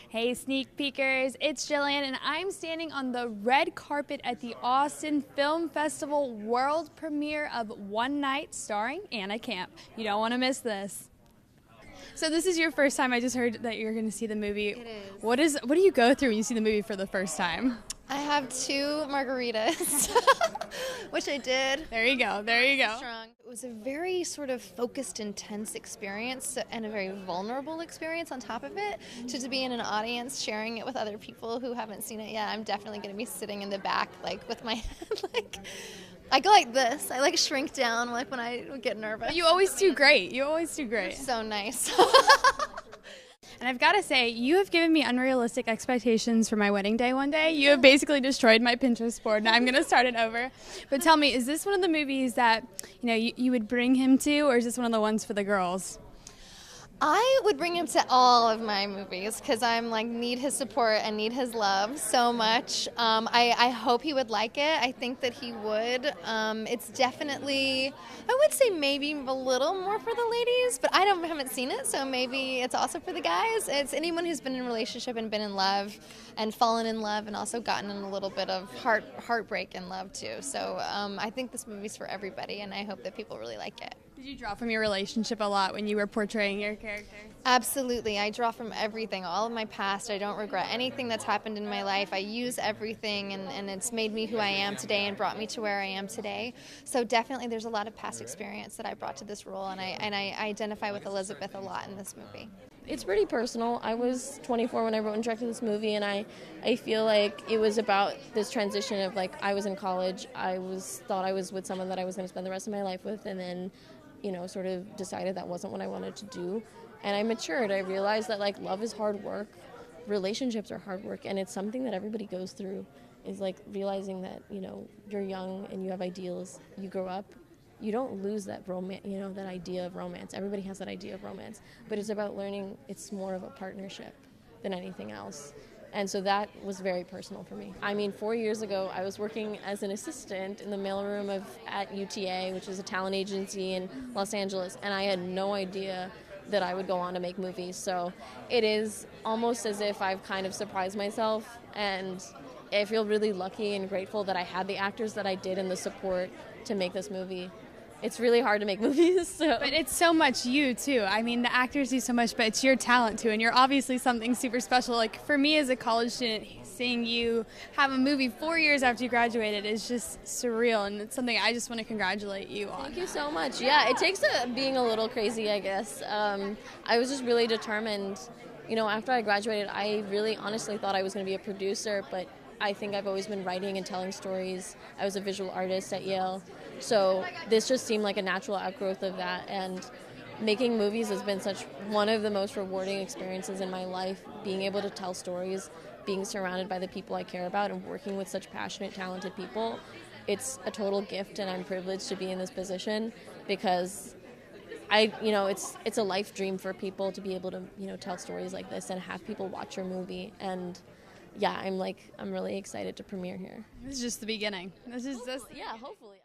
Hey sneak peekers, it's Jillian and I'm standing on the red carpet at the Austin Film Festival world premiere of One Night starring Anna Camp. You don't want to miss this. So this is your first time. I just heard that you're going to see the movie. It is. What do you go through when you see the movie for the first time? I have 2 margaritas, which I did. There you go. There you go. Strong. It was a very sort of focused, intense experience and a very vulnerable experience on top of it. To be in an audience sharing it with other people who haven't seen it yet, I'm definitely going to be sitting in the back, like with my head, like I go like this. I like shrink down, like when I get nervous. You always do great. You always do great. So nice. And I've got to say, you have given me unrealistic expectations for my wedding day one day. You have basically destroyed my Pinterest board, and I'm going to start it over. But tell me, is this one of the movies that you would bring him to, or is this one of the ones for the girls? I would bring him to all of my movies because I'm like need his support and need his love so much. I hope he would like it. I think that he would. It's definitely, I would say maybe a little more for the ladies, but I haven't seen it, so maybe it's also for the guys. It's anyone who's been in a relationship and been in love and fallen in love and also gotten in a little bit of heartbreak in love too. So I think this movie's for everybody, and I hope that people really like it. Did you draw from your relationship a lot when you were portraying your character? Absolutely. I draw from everything, all of my past. I don't regret anything that's happened in my life. I use everything, and it's made me who I am today and brought me to where I am today. So definitely there's a lot of past experience that I brought to this role, and I identify with Elizabeth a lot in this movie. It's pretty personal. I was 24 when I wrote and directed this movie, and I feel like it was about this transition of, like, I was in college, thought I was with someone that I was going to spend the rest of my life with, and then sort of decided that wasn't what I wanted to do. And I matured. I realized that, like, love is hard work. Relationships are hard work. And it's something that everybody goes through, is, like, realizing that, you're young and you have ideals. You grow up. You don't lose that that idea of romance. Everybody has that idea of romance. But it's about learning it's more of a partnership than anything else. And so that was very personal for me. I mean, 4 years ago, I was working as an assistant in the mailroom at UTA, which is a talent agency in Los Angeles, and I had no idea that I would go on to make movies. So it is almost as if I've kind of surprised myself, and I feel really lucky and grateful that I had the actors that I did and the support to make this movie. It's really hard to make movies. So. But it's so much you, too. I mean, the actors do so much, but it's your talent, too, and you're obviously something super special. Like, for me as a college student, seeing you have a movie 4 years after you graduated is just surreal, and it's something I just want to congratulate you on. Thank you so much. Yeah, it takes being a little crazy, I guess. I was just really determined. After I graduated, I really honestly thought I was going to be a producer, but I think I've always been writing and telling stories. I was a visual artist at Yale. So this just seemed like a natural outgrowth of that, and making movies has been one of the most rewarding experiences in my life, being able to tell stories, being surrounded by the people I care about, and working with such passionate, talented people. It's a total gift, and I'm privileged to be in this position because it's a life dream for people to be able to, tell stories like this and have people watch your movie. And yeah, I'm really excited to premiere here. This is just the beginning. Yeah, hopefully.